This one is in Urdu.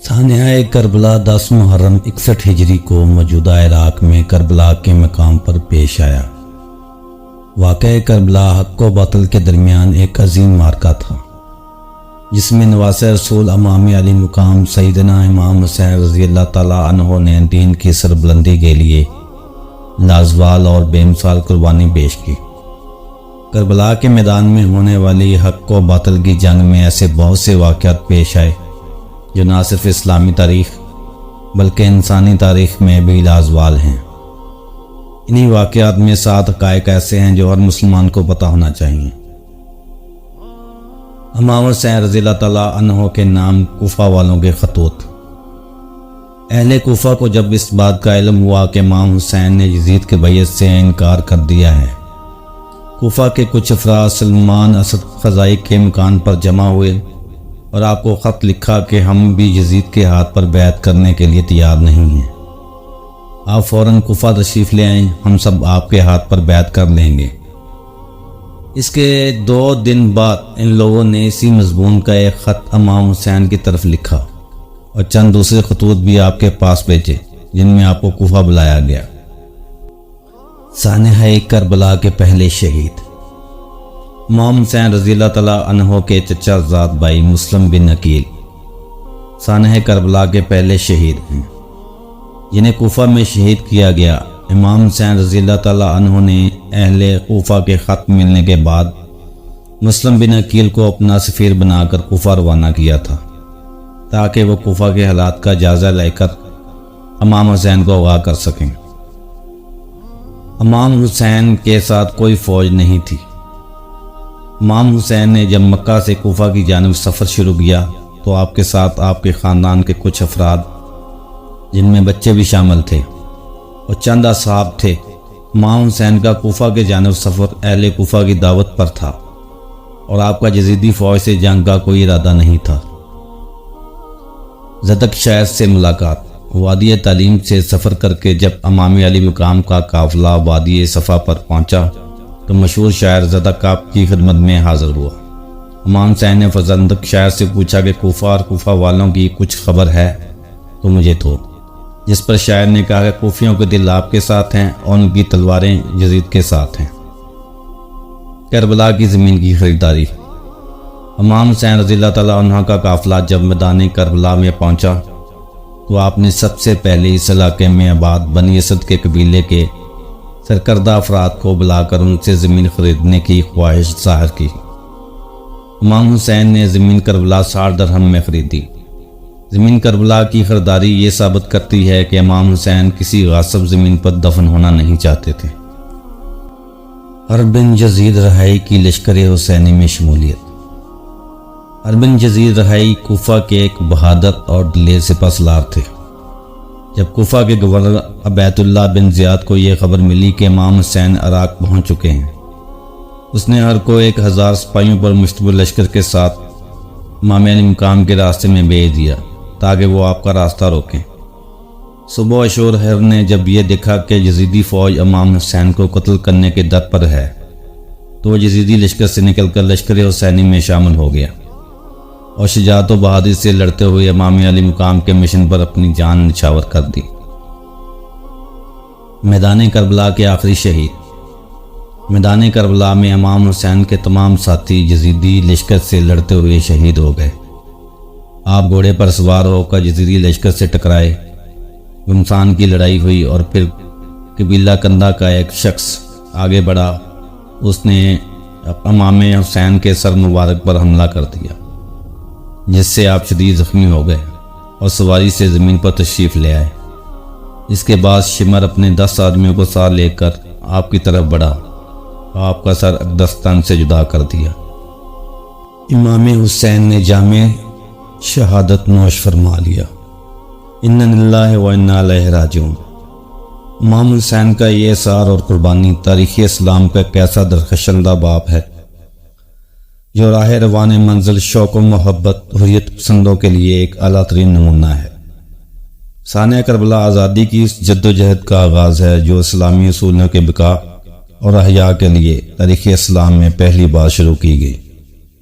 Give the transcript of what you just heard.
سانحہ کربلا 10 محرم 61 ہجری کو موجودہ عراق میں کربلا کے مقام پر پیش آیا۔ واقعہ کربلا حق و باطل کے درمیان ایک عظیم معرکہ تھا، جس میں نواسہ رسول امام علی مقام سیدنا امام حسین رضی اللہ تعالیٰ عنہ نے دین کی سربلندی کے لیے لازوال اور بے مثال قربانی پیش کی۔ کربلا کے میدان میں ہونے والی حق و باطل کی جنگ میں ایسے بہت سے واقعات پیش آئے جو نہ صرف اسلامی تاریخ بلکہ انسانی تاریخ میں بھی لازوال ہیں۔ انہی واقعات میں 7 حقائق ایسے ہیں جو ہر مسلمان کو پتہ ہونا چاہیے۔ امام حسین رضی اللہ تعالیٰ عنہ کے نام کوفہ والوں کے خطوط۔ اہل کوفہ کو جب اس بات کا علم ہوا کہ امام حسین نے یزید کے بیعت سے انکار کر دیا ہے، کوفہ کے کچھ افراد سلمان اسد خزائی کے مکان پر جمع ہوئے اور آپ کو خط لکھا کہ ہم بھی یزید کے ہاتھ پر بیعت کرنے کے لیے تیار نہیں ہیں، آپ فوراً کوفہ تشریف لے آئیں، ہم سب آپ کے ہاتھ پر بیعت کر لیں گے۔ اس کے 2 دن بعد ان لوگوں نے اسی مضمون کا ایک خط امام حسین کی طرف لکھا اور چند دوسرے خطوط بھی آپ کے پاس بھیجے جن میں آپ کو کوفہ بلایا گیا۔ سانحہ کربلا کے پہلے شہید۔ امام حسین رضی اللہ تعالیٰ عنہ کے چچا زاد بھائی مسلم بن عقیل سانحہ کربلا کے پہلے شہید ہیں، جنہیں کوفہ میں شہید کیا گیا۔ امام حسین رضی اللہ تعالیٰ عنہ نے اہل کوفہ کے خط ملنے کے بعد مسلم بن عقیل کو اپنا سفیر بنا کر کوفہ روانہ کیا تھا، تاکہ وہ کوفہ کے حالات کا جائزہ لے کر امام حسین کو آگاہ کر سکیں۔ امام حسین کے ساتھ کوئی فوج نہیں تھی۔ امام حسین نے جب مکہ سے کوفہ کی جانب سفر شروع کیا تو آپ کے ساتھ آپ کے خاندان کے کچھ افراد، جن میں بچے بھی شامل تھے، اور چند اصحاب تھے۔ امام حسین کا کوفہ کے جانب سفر اہل کوفہ کی دعوت پر تھا اور آپ کا یزیدی فوج سے جنگ کا کوئی ارادہ نہیں تھا۔ زدک شاعر سے ملاقات۔ وادی تعلیم سے سفر کر کے جب امام علی مقام کا قافلہ وادی صفا پر پہنچا تو مشہور شاعر زدک آپ کی خدمت میں حاضر ہوا۔ امام حسین نے زدک شاعر سے پوچھا کہ کوفہ اور کوفہ والوں کی کچھ خبر ہے تو مجھے دو، جس پر شاعر نے کہا کہ کوفیوں کے دل آپ کے ساتھ ہیں اور ان کی تلواریں یزید کے ساتھ ہیں۔ کربلا کی زمین کی خریداری۔ امام حسین رضی اللہ تعالیٰ عنہ کا قافلہ جب میدان کربلا میں پہنچا تو آپ نے سب سے پہلے اس علاقے میں آباد بنی اسد کے قبیلے کے سرکردہ افراد کو بلا کر ان سے زمین خریدنے کی خواہش ظاہر کی۔ امام حسین نے زمین کربلا 60 درہم میں خریدی۔ زمین کربلا کی خریداری یہ ثابت کرتی ہے کہ امام حسین کسی غاصب زمین پر دفن ہونا نہیں چاہتے تھے۔ حرب بن یزید رہائی کی لشکر حسینی میں شمولیت۔ حرب بن یزید رہائی کوفہ کے ایک بہادر اور دلیر سپہ سالار تھے۔ جب کوفہ کے گورنر عبید اللہ بن زیاد کو یہ خبر ملی کہ امام حسین عراق پہنچ چکے ہیں، اس نے ہر کو 1000 سپاہیوں پر مشتمل لشکر کے ساتھ امام علی مقام کے راستے میں بھیج دیا تاکہ وہ آپ کا راستہ روکیں۔ صبح عاشور ہر نے جب یہ دیکھا کہ یزیدی فوج امام حسین کو قتل کرنے کے در پر ہے تو وہ یزیدی لشکر سے نکل کر لشکر حسینی میں شامل ہو گیا اور شجاعت و بہادری سے لڑتے ہوئے امام علی مقام کے مشن پر اپنی جان نچھاور کر دی۔ میدان کربلا کے آخری شہید۔ میدان کربلا میں امام حسین کے تمام ساتھی یزیدی لشکر سے لڑتے ہوئے شہید ہو گئے۔ آپ گھوڑے پر سوار ہو کر یزیدی لشکر سے ٹکرائے، گمسان کی لڑائی ہوئی اور پھر قبیلہ کندہ کا ایک شخص آگے بڑھا، اس نے امام حسین کے سر مبارک پر حملہ کر دیا، جس سے آپ شدید زخمی ہو گئے اور سواری سے زمین پر تشریف لے آئے۔ اس کے بعد شمر اپنے 10 آدمیوں کو ساتھ لے کر آپ کی طرف بڑھا اور آپ کا سر اقدس تن سے جدا کر دیا۔ امام حسین نے جامع شہادت نوش فرما لیا۔ انا للہ و انا الیہ راجعون۔ امام حسین کا یہ اثار اور قربانی تاریخ اسلام کا ایک ایسا درخشندہ باب ہے جو راہ روان منزل شوق و محبت حریت پسندوں کے لیے ایک اعلیٰ ترین نمونہ ہے۔ سانحہ کربلا آزادی کی اس جد و جہد کا آغاز ہے جو اسلامی اصولوں کے بقا اور احیاء کے لیے تاریخ اسلام میں پہلی بار شروع کی گئی۔